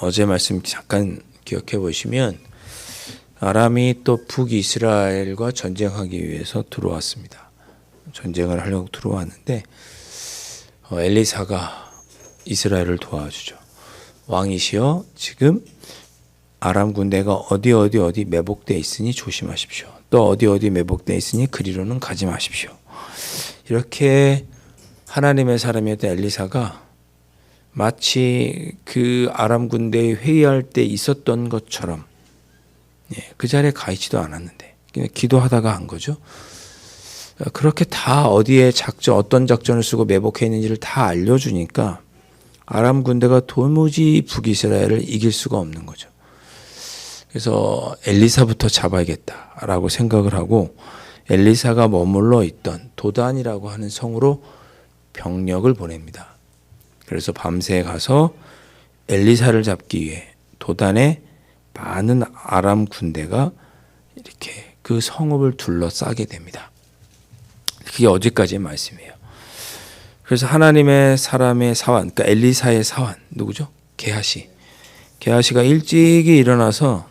어제 말씀 잠깐 기억해 보시면 아람이 또 북이스라엘과 전쟁하기 위해서 들어왔습니다. 전쟁을 하려고 들어왔는데 엘리사가 이스라엘을 도와주죠. 왕이시여, 지금 아람 군대가 어디 매복되어 있으니 조심하십시오. 또 어디 매복되어 있으니 그리로는 가지 마십시오. 이렇게 하나님의 사람이었던 엘리사가 마치 그 아람 군대에 회의할 때 있었던 것처럼 그 자리에 가 있지도 않았는데 그냥 기도하다가 한 거죠. 그렇게 다 어디에 어떤 작전을 쓰고 매복해 있는지를 다 알려주니까 아람 군대가 도무지 북이스라엘을 이길 수가 없는 거죠. 그래서 엘리사부터 잡아야겠다라고 생각을 하고 엘리사가 머물러 있던 도단이라고 하는 성으로 병력을 보냅니다. 그래서 밤새 가서 엘리사를 잡기 위해 도단에 많은 아람 군대가 이렇게 그 성읍을 둘러싸게 됩니다. 그게 어제까지의 말씀이에요. 그래서 하나님의 사람의 사환, 그러니까 엘리사의 사환, 누구죠? 게하시. 게하시가 일찍이 일어나서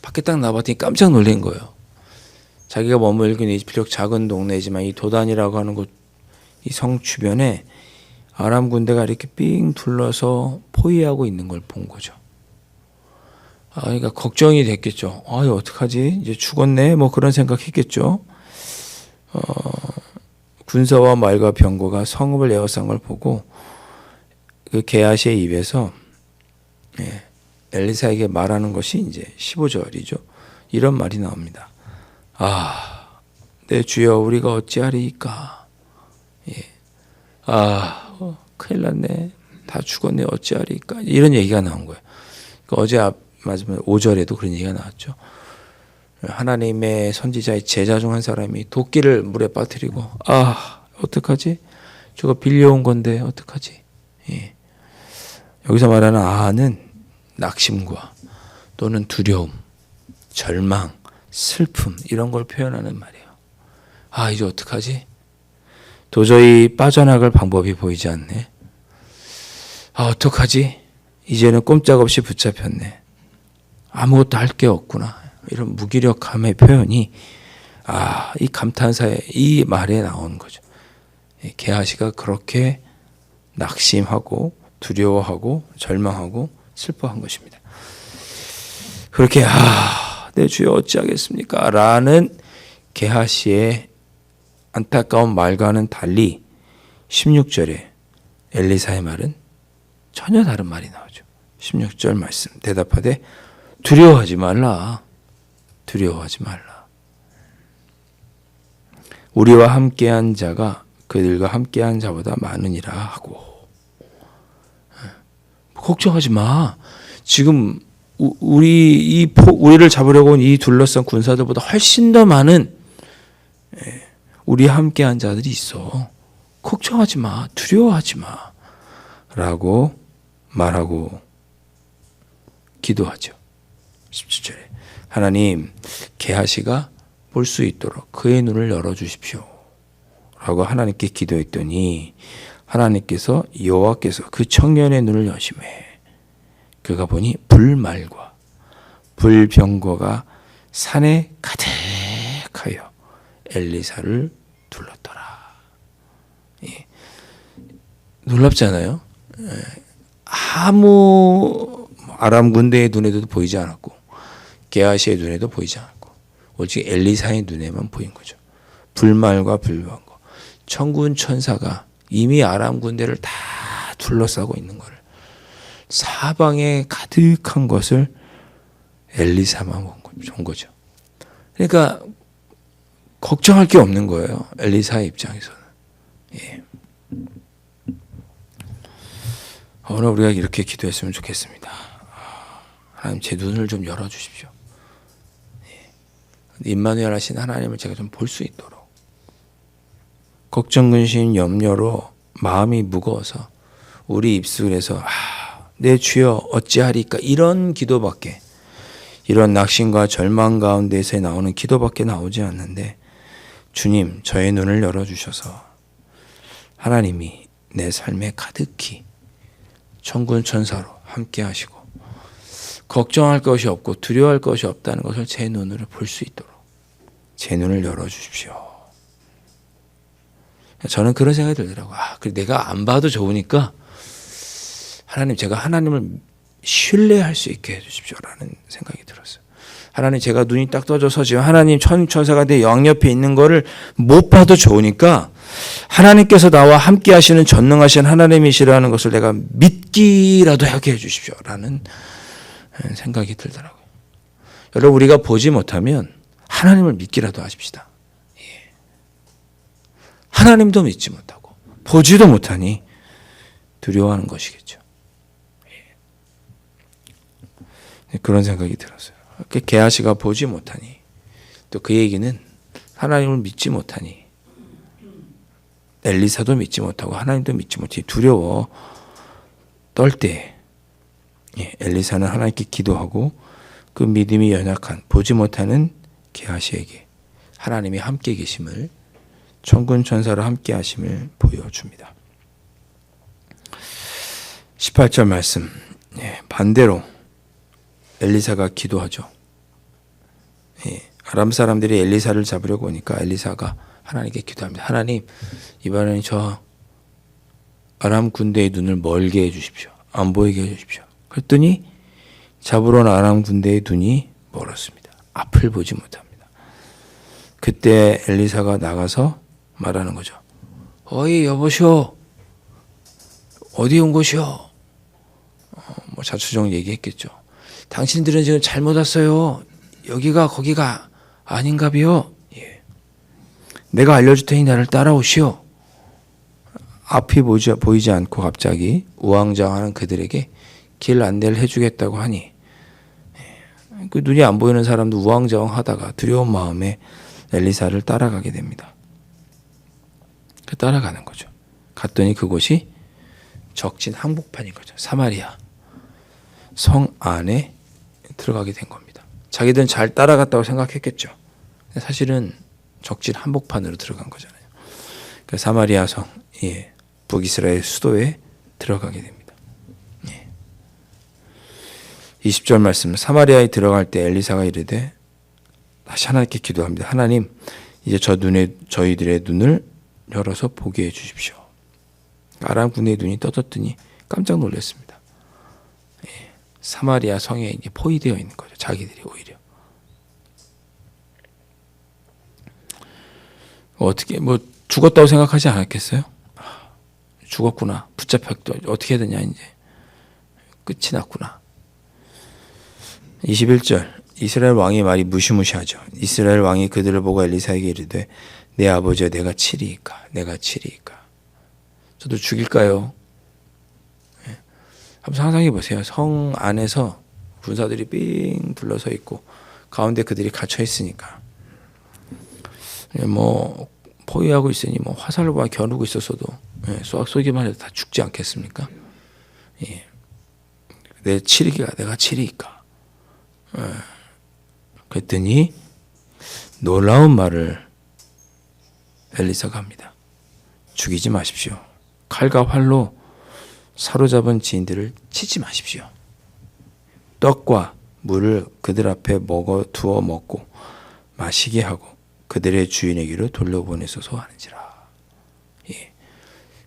밖에 딱 나봤더니 깜짝 놀란 거예요. 자기가 머물긴 이 비록 작은 동네지만 이 도단이라고 하는 곳, 이 성 주변에 아람 군대가 이렇게 삥 둘러서 포위하고 있는 걸 본 거죠. 그러니까 걱정이 됐겠죠. 어떡하지? 이제 죽었네? 뭐 그런 생각했겠죠. 군사와 말과 병거가 성읍을 에워싼 걸 보고 그 게하시의 입에서 엘리사에게 말하는 것이 이제 15절이죠. 이런 말이 나옵니다. 내 주여, 우리가 어찌하리이까? 큰일 났네. 다 죽었네. 어찌하리이까? 이런 얘기가 나온 거예요. 그러니까 어제 마지막 5절에도 그런 얘기가 나왔죠. 하나님의 선지자의 제자 중 한 사람이 도끼를 물에 빠뜨리고 어떡하지? 저거 빌려온 건데 어떡하지? 여기서 말하는 아는 낙심과 또는 두려움, 절망, 슬픔 이런 걸 표현하는 말이에요. 이제 어떡하지? 도저히 빠져나갈 방법이 보이지 않네. 어떡하지? 이제는 꼼짝없이 붙잡혔네. 아무것도 할 게 없구나. 이런 무기력함의 표현이 이 감탄사의 이 말에 나오는 거죠. 게하시가 그렇게 낙심하고 두려워하고 절망하고 슬퍼한 것입니다. 그렇게 내 주여 어찌하겠습니까? 라는 게하시의 안타까운 말과는 달리 16절에 엘리사의 말은 전혀 다른 말이 나오죠. 16절 말씀 대답하되 두려워하지 말라. 두려워하지 말라. 우리와 함께한 자가 그들과 함께한 자보다 많으니라 하고. 걱정하지 마. 지금 우리를 잡으려고 온 이 둘러싼 군사들보다 훨씬 더 많은 우리와 함께한 자들이 있어. 걱정하지 마. 두려워하지 마. 라고 말하고 기도하죠. 17절에 하나님, 게하시가 볼 수 있도록 그의 눈을 열어주십시오. 라고 하나님께 기도했더니 하나님께서 여호와께서 그 청년의 눈을 여심해 그가 보니 불말과 불병거가 산에 가득하여 엘리사를 둘렀더라. 놀랍잖아요. 아무 아람 군대의 눈에도 보이지 않았고 게하시의 눈에도 보이지 않았고 오직 엘리사의 눈에만 보인 거죠. 불말과 불병거. 천군 천사가 이미 아람 군대를 다 둘러싸고 있는 것을 사방에 가득한 것을 엘리사만 본 거죠. 그러니까 걱정할 게 없는 거예요. 엘리사의 입장에서는. 오늘 우리가 이렇게 기도했으면 좋겠습니다. 하나님, 제 눈을 좀 열어주십시오. 임마누엘 하신 하나님을 제가 좀 볼 수 있도록. 걱정, 근심, 염려로 마음이 무거워서 우리 입술에서 내 주여 어찌하리까 이런 기도밖에 이런 낙심과 절망 가운데서 나오는 기도밖에 나오지 않는데 주님 저의 눈을 열어주셔서 하나님이 내 삶에 가득히 천군 천사로 함께 하시고 걱정할 것이 없고 두려워할 것이 없다는 것을 제 눈으로 볼 수 있도록 제 눈을 열어주십시오. 저는 그런 생각이 들더라고요. 내가 안 봐도 좋으니까 하나님 제가 하나님을 신뢰할 수 있게 해주십시오라는 생각이 들었어요. 하나님 제가 눈이 딱 떠져서 지금 하나님 천사가 내 양옆에 있는 거를 못 봐도 좋으니까 하나님께서 나와 함께 하시는 전능하신 하나님이시라는 것을 내가 믿기라도 하게 해주십시오라는 생각이 들더라고요. 여러분 우리가 보지 못하면 하나님을 믿기라도 하십시다. 하나님도 믿지 못하고 보지도 못하니 두려워하는 것이겠죠. 그런 생각이 들었어요. 게하시가 보지 못하니 또 그 얘기는 하나님을 믿지 못하니 엘리사도 믿지 못하고 하나님도 믿지 못하니 두려워 떨 때 엘리사는 하나님께 기도하고 그 믿음이 연약한 보지 못하는 게하시에게 하나님이 함께 계심을 천군 천사로 함께 하심을 보여줍니다. 18절 말씀 반대로 엘리사가 기도하죠. 아람 사람들이 엘리사를 잡으려고 오니까 엘리사가 하나님께 기도합니다. 하나님 이번에는 저 아람 군대의 눈을 멀게 해주십시오. 안 보이게 해주십시오. 그랬더니 잡으러 온 아람 군대의 눈이 멀었습니다. 앞을 보지 못합니다. 그때 엘리사가 나가서 말하는 거죠. 어이 여보시오 어디 온 곳이오? 자초정 얘기했겠죠. 당신들은 지금 잘못 왔어요. 여기가 거기가 아닌가비요. 내가 알려줄 테니 나를 따라오시오. 앞이 보이지 않고 갑자기 우왕좌왕하는 그들에게 길 안내를 해주겠다고 하니 그 눈이 안 보이는 사람도 우왕좌왕하다가 두려운 마음에 엘리사를 따라가게 됩니다. 따라가는 거죠. 갔더니 그곳이 적진 한복판인 거죠. 사마리아 성 안에 들어가게 된 겁니다. 자기들은 잘 따라갔다고 생각했겠죠. 사실은 적진 한복판으로 들어간 거잖아요. 그러니까 사마리아 성, 북이스라엘 수도에 들어가게 됩니다. 20절 말씀, 사마리아에 들어갈 때 엘리사가 이르되 다시 하나님께 기도합니다. 하나님, 이제 저희들의 눈을 열어서 보게 해주십시오. 아람 군대의 눈이 떠졌더니 깜짝 놀랐습니다. 사마리아 성에 이제 포위되어 있는 거죠. 자기들이 오히려 어떻게 죽었다고 생각하지 않았겠어요? 죽었구나. 붙잡혔다. 어떻게 해야 되냐 이제 끝이 났구나. 21절 이스라엘 왕의 말이 무시무시하죠. 이스라엘 왕이 그들을 보고 엘리사에게 이르되 내 아버지여 내가 치리이까 내가 치리이까 저도 죽일까요? 한번 상상해 보세요. 성 안에서 군사들이 삥 둘러서 있고 가운데 그들이 갇혀 있으니까 포위하고 있으니 화살과 겨누고 있었어도 쏘아 쏘기만 해도 다 죽지 않겠습니까? 내 치리기가 내가 치리이까. 그랬더니 놀라운 말을 엘리사가 합니다. 죽이지 마십시오. 칼과 활로 사로잡은 지인들을 치지 마십시오. 떡과 물을 그들 앞에 두어 먹고 마시게 하고 그들의 주인에게로 돌려보내소서 하는지라.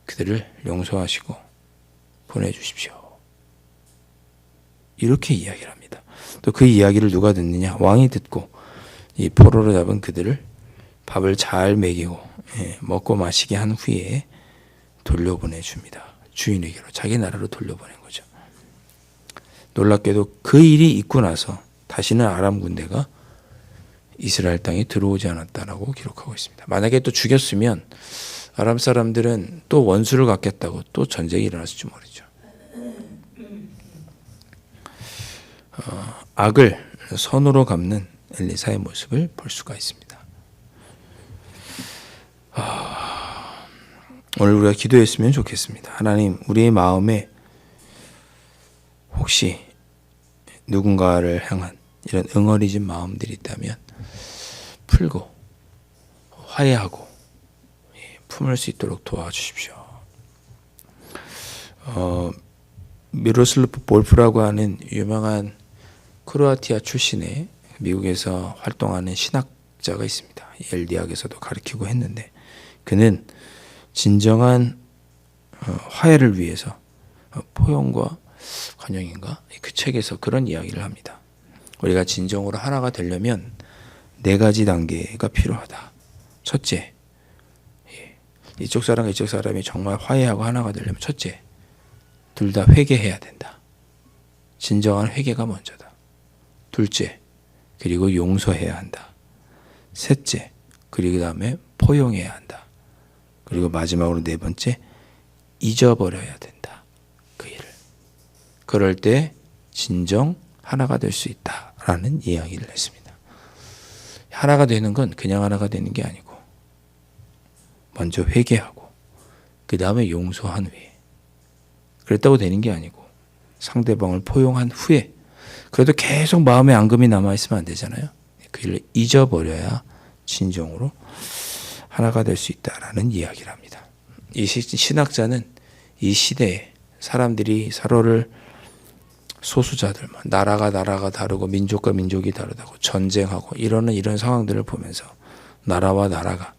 그들을 용서하시고 보내주십시오. 이렇게 이야기를 합니다. 또 그 이야기를 누가 듣느냐? 왕이 듣고 이 포로로 잡은 그들을 밥을 잘 먹이고 먹고 마시게 한 후에 돌려보내줍니다. 주인에게로 자기 나라로 돌려보낸 거죠. 놀랍게도 그 일이 있고 나서 다시는 아람 군대가 이스라엘 땅에 들어오지 않았다라고 기록하고 있습니다. 만약에 또 죽였으면 아람 사람들은 또 원수를 갖겠다고 또 전쟁이 일어났을지 모르죠. 악을 선으로 갚는 엘리사의 모습을 볼 수가 있습니다. 오늘 우리가 기도했으면 좋겠습니다. 하나님, 우리의 마음에 혹시 누군가를 향한 이런 응어리진 마음들이 있다면 풀고 화해하고 품을 수 있도록 도와주십시오. 미로슬프 볼프라고 하는 유명한 크로아티아 출신의 미국에서 활동하는 신학자가 있습니다. 옐 대학에서도 가르치고 했는데 그는 진정한 화해를 위해서 포용과 관용인가 그 책에서 그런 이야기를 합니다. 우리가 진정으로 하나가 되려면 4가지 단계가 필요하다. 첫째, 이쪽 사람과 이쪽 사람이 정말 화해하고 하나가 되려면 첫째, 둘 다 회개해야 된다. 진정한 회개가 먼저다. 둘째, 그리고 용서해야 한다. 셋째, 그리고 다음에 포용해야 한다. 그리고 마지막으로 4번째, 잊어버려야 된다. 그 일을. 그럴 때 진정 하나가 될 수 있다라는 이야기를 했습니다. 하나가 되는 건 그냥 하나가 되는 게 아니고 먼저 회개하고 그 다음에 용서한 후에 그랬다고 되는 게 아니고 상대방을 포용한 후에 그래도 계속 마음에 앙금이 남아있으면 안 되잖아요. 그 일을 잊어버려야 진정으로 하나가 될 수 있다라는 이야기를 합니다. 이 신학자는 이 시대에 사람들이 서로를 소수자들, 나라가 다르고 민족과 민족이 다르다고 전쟁하고 이런 상황들을 보면서 나라와 나라가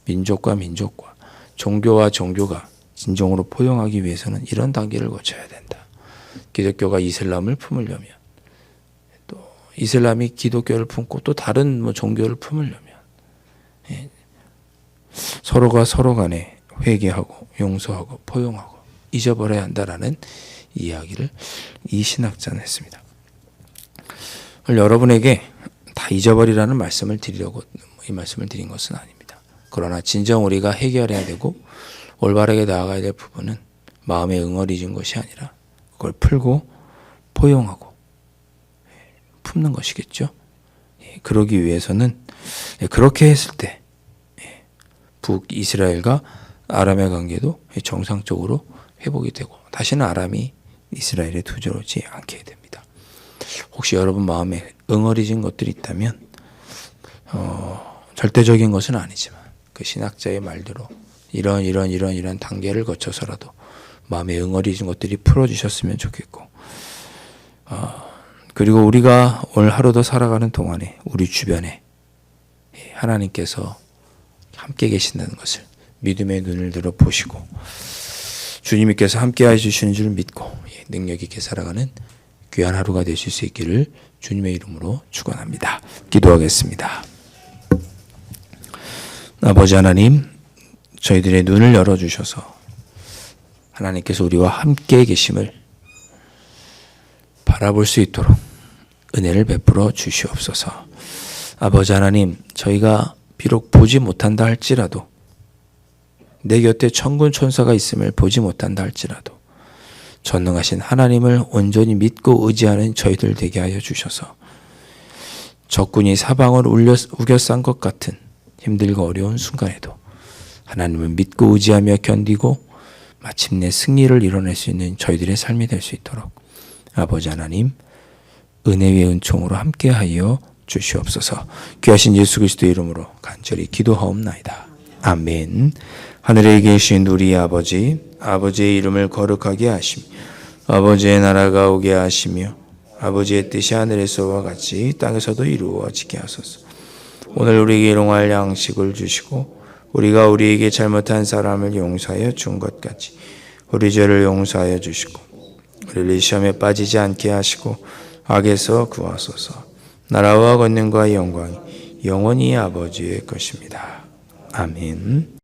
민족과 민족과 종교와 종교가 진정으로 포용하기 위해서는 이런 단계를 거쳐야 된다. 기독교가 이슬람을 품으려면 또 이슬람이 기독교를 품고 또 다른 종교를 품으려면 서로가 서로 간에 회개하고 용서하고 포용하고 잊어버려야 한다라는 이야기를 이 신학자는 했습니다. 여러분에게 다 잊어버리라는 말씀을 드리려고 이 말씀을 드린 것은 아닙니다. 그러나 진정 우리가 해결해야 되고 올바르게 나아가야 될 부분은 마음에 응어리진 것이 아니라 그걸 풀고 포용하고 품는 것이겠죠. 그러기 위해서는 그렇게 했을 때 북이스라엘과 아람의 관계도 정상적으로 회복이 되고 다시는 아람이 이스라엘에 두저러지 않게 됩니다. 혹시 여러분 마음에 응어리진 것들이 있다면 절대적인 것은 아니지만 그 신학자의 말대로 이런 단계를 거쳐서라도 마음에 응어리진 것들이 풀어주셨으면 좋겠고 그리고 우리가 오늘 하루도 살아가는 동안에 우리 주변에 하나님께서 함께 계신다는 것을 믿음의 눈을 들어 보시고 주님께서 함께 해주시는 줄 믿고 능력 있게 살아가는 귀한 하루가 되실 수 있기를 주님의 이름으로 축원합니다. 기도하겠습니다. 아버지 하나님, 저희들의 눈을 열어주셔서 하나님께서 우리와 함께 계심을 바라볼 수 있도록 은혜를 베풀어 주시옵소서. 아버지 하나님, 저희가 비록 보지 못한다 할지라도 내 곁에 천군 천사가 있음을 보지 못한다 할지라도 전능하신 하나님을 온전히 믿고 의지하는 저희들 되게 하여 주셔서 적군이 사방을 우겨싼 것 같은 힘들고 어려운 순간에도 하나님을 믿고 의지하며 견디고 마침내 승리를 이뤄낼 수 있는 저희들의 삶이 될 수 있도록 아버지 하나님 은혜의 은총으로 함께하여 주시옵소서. 귀하신 예수 그리스도 이름으로 간절히 기도하옵나이다. 아멘. 하늘에 계신 우리 아버지, 아버지의 이름을 거룩하게 하시며 아버지의 나라가 오게 하시며 아버지의 뜻이 하늘에서와 같이 땅에서도 이루어지게 하소서. 오늘 우리에게 일용할 양식을 주시고 우리가 우리에게 잘못한 사람을 용서하여 준 것 같이 우리 죄를 용서하여 주시고 우리를 시험에 빠지지 않게 하시고 악에서 구하소서. 나라와 권능과 영광이 영원히 아버지의 것입니다. 아멘.